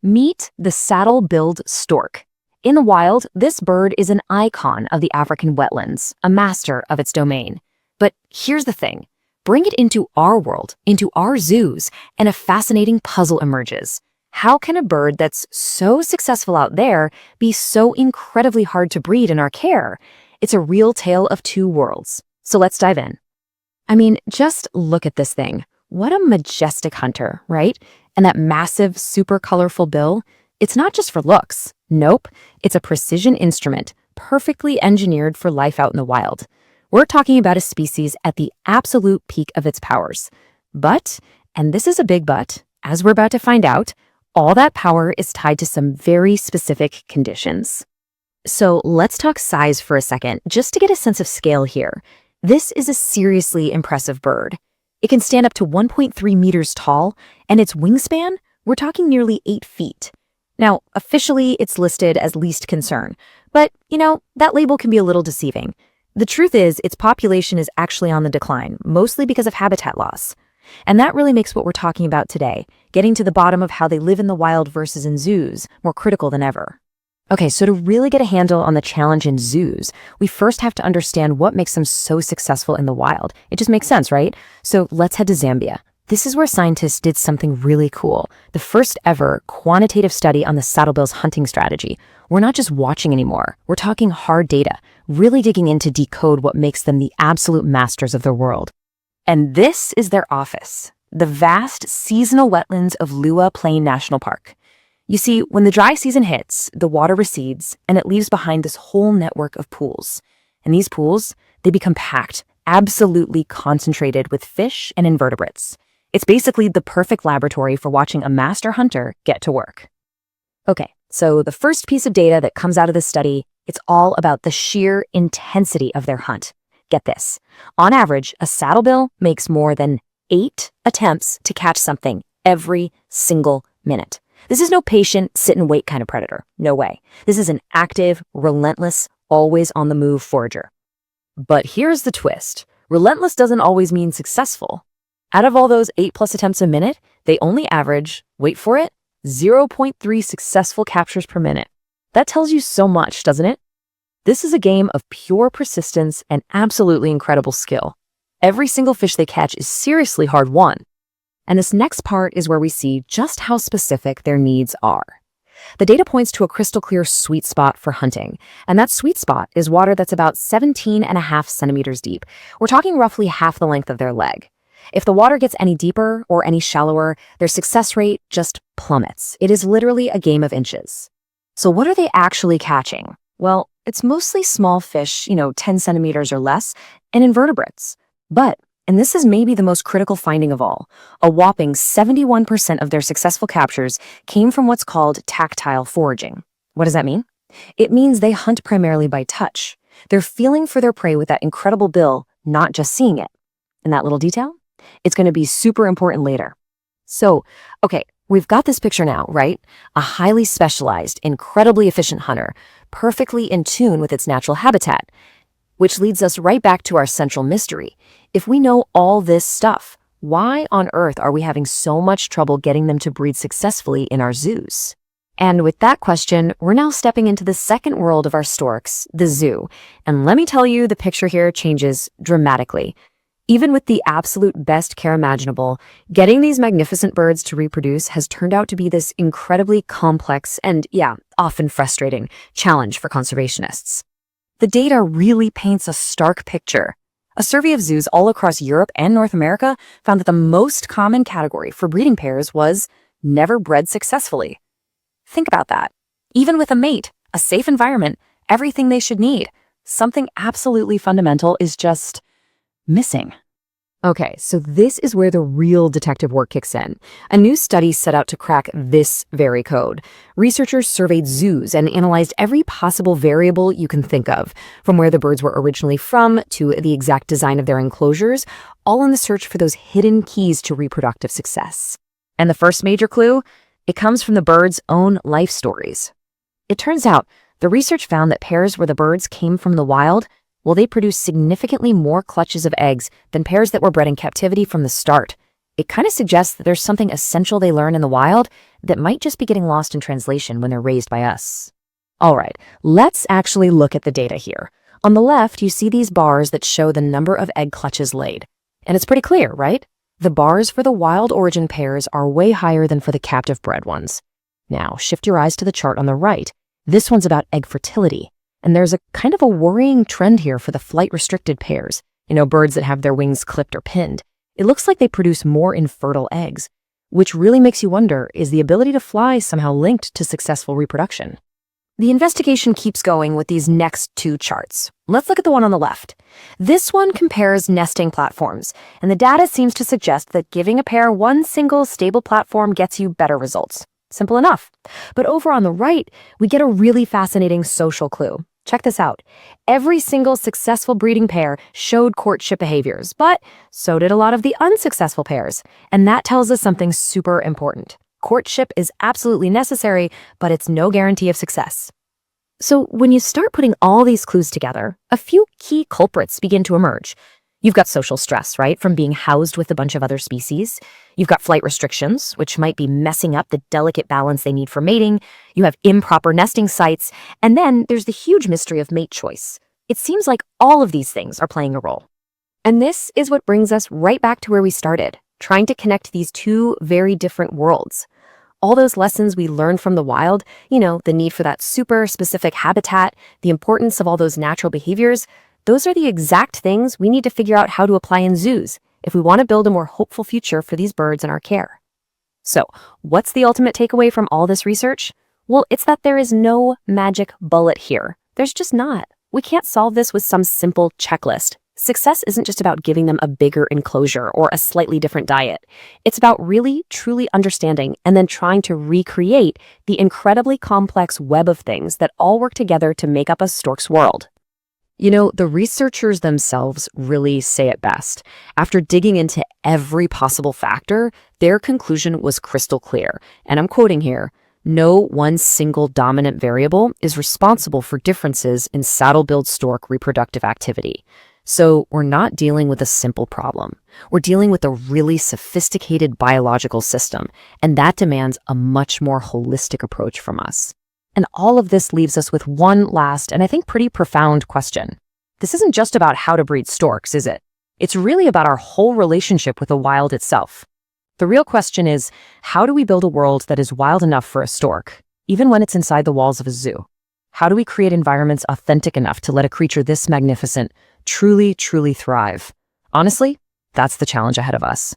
Meet the saddle-billed stork. In the wild, this bird is an icon of the African wetlands, a master of its domain. But here's the thing. Bring it into our world, into our zoos, and a fascinating puzzle emerges. How can a bird that's so successful out there be so incredibly hard to breed in our care? It's a real tale of two worlds. So let's dive in. I mean, just look at this thing. What a majestic hunter, right? And that massive, super colorful bill, it's not just for looks. Nope, it's a precision instrument, perfectly engineered for life out in the wild. We're talking about a species at the absolute peak of its powers. But, and this is a big but, as we're about to find out, all that power is tied to some very specific conditions. So let's talk size for a second, just to get a sense of scale here. This is a seriously impressive bird. It can stand up to 1.3 meters tall, and its wingspan, we're talking nearly 8 feet. Now, officially, it's listed as least concern, but, that label can be a little deceiving. The truth is, its population is actually on the decline, mostly because of habitat loss. And that really makes what we're talking about today, getting to the bottom of how they live in the wild versus in zoos, more critical than ever. Okay, so to really get a handle on the challenge in zoos, we first have to understand what makes them so successful in the wild. It just makes sense, right? So let's head to Zambia. This is where scientists did something really cool. The first ever quantitative study on the saddle-bill's hunting strategy. We're not just watching anymore. We're talking hard data, really digging in to decode what makes them the absolute masters of their world. And this is their office, the vast seasonal wetlands of Liuwa Plain National Park. You see, when the dry season hits, the water recedes, and it leaves behind this whole network of pools. And these pools, they become packed, absolutely concentrated with fish and invertebrates. It's basically the perfect laboratory for watching a master hunter get to work. Okay, so the first piece of data that comes out of this study, it's all about the sheer intensity of their hunt. Get this. On average, a saddlebill makes more than 8 attempts to catch something every single minute. This is no patient, sit-and-wait kind of predator. No way. This is an active, relentless, always-on-the-move forager. But here's the twist. Relentless doesn't always mean successful. Out of all those 8+ attempts a minute, they only average, wait for it, 0.3 successful captures per minute. That tells you so much, doesn't it? This is a game of pure persistence and absolutely incredible skill. Every single fish they catch is seriously hard won. And this next part is where we see just how specific their needs are. The data points to a crystal clear sweet spot for hunting, and that sweet spot is water that's about 17.5 centimeters deep. We're talking roughly half the length of their leg. If the water gets any deeper or any shallower, their success rate just plummets. It is literally a game of inches. So what are they actually catching? Well, it's mostly small fish, 10 centimeters or less, and invertebrates. But, and this is maybe the most critical finding of all, a whopping 71% of their successful captures came from what's called tactile foraging. What does that mean? It means they hunt primarily by touch. They're feeling for their prey with that incredible bill, not just seeing it. And that little detail? It's going to be super important later. So, okay, we've got this picture now, right? A highly specialized, incredibly efficient hunter, perfectly in tune with its natural habitat, which leads us right back to our central mystery. If we know all this stuff, why on earth are we having so much trouble getting them to breed successfully in our zoos? And with that question, we're now stepping into the second world of our storks, the zoo. And let me tell you, the picture here changes dramatically. Even with the absolute best care imaginable, getting these magnificent birds to reproduce has turned out to be this incredibly complex and, often frustrating challenge for conservationists. The data really paints a stark picture. A survey of zoos all across Europe and North America found that the most common category for breeding pairs was never bred successfully. Think about that. Even with a mate, a safe environment, everything they should need, something absolutely fundamental is just missing. Okay, so this is where the real detective work kicks in. A new study set out to crack this very code. Researchers surveyed zoos and analyzed every possible variable you can think of, from where the birds were originally from to the exact design of their enclosures, all in the search for those hidden keys to reproductive success. And the first major clue? It comes from the birds' own life stories. It turns out the research found that pairs where the birds came from the wild, they produced significantly more clutches of eggs than pairs that were bred in captivity from the start. It kind of suggests that there's something essential they learn in the wild that might just be getting lost in translation when they're raised by us. All right, let's actually look at the data here. On the left, you see these bars that show the number of egg clutches laid. And it's pretty clear, right? The bars for the wild origin pairs are way higher than for the captive bred ones. Now, shift your eyes to the chart on the right. This one's about egg fertility. And there's a kind of a worrying trend here for the flight-restricted pairs, birds that have their wings clipped or pinned. It looks like they produce more infertile eggs, which really makes you wonder, is the ability to fly somehow linked to successful reproduction? The investigation keeps going with these next two charts. Let's look at the one on the left. This one compares nesting platforms, and the data seems to suggest that giving a pair one single stable platform gets you better results. Simple enough. But over on the right, we get a really fascinating social clue. Check this out. Every single successful breeding pair showed courtship behaviors, but so did a lot of the unsuccessful pairs. And that tells us something super important. Courtship is absolutely necessary, but it's no guarantee of success. So when you start putting all these clues together, a few key culprits begin to emerge. You've got social stress, right, from being housed with a bunch of other species. You've got flight restrictions, which might be messing up the delicate balance they need for mating. You have improper nesting sites. And then there's the huge mystery of mate choice. It seems like all of these things are playing a role. And this is what brings us right back to where we started, trying to connect these two very different worlds. All those lessons we learned from the wild, the need for that super specific habitat, the importance of all those natural behaviors, those are the exact things we need to figure out how to apply in zoos if we want to build a more hopeful future for these birds in our care. So, what's the ultimate takeaway from all this research? Well, it's that there is no magic bullet here. There's just not. We can't solve this with some simple checklist. Success isn't just about giving them a bigger enclosure or a slightly different diet. It's about really, truly understanding and then trying to recreate the incredibly complex web of things that all work together to make up a stork's world. The researchers themselves really say it best. After digging into every possible factor, their conclusion was crystal clear. And I'm quoting here, "No one single dominant variable is responsible for differences in saddle-billed stork reproductive activity." So we're not dealing with a simple problem. We're dealing with a really sophisticated biological system, and that demands a much more holistic approach from us. And all of this leaves us with one last and I think pretty profound question. This isn't just about how to breed storks, is it? It's really about our whole relationship with the wild itself. The real question is, how do we build a world that is wild enough for a stork, even when it's inside the walls of a zoo? How do we create environments authentic enough to let a creature this magnificent truly, truly thrive? Honestly, that's the challenge ahead of us.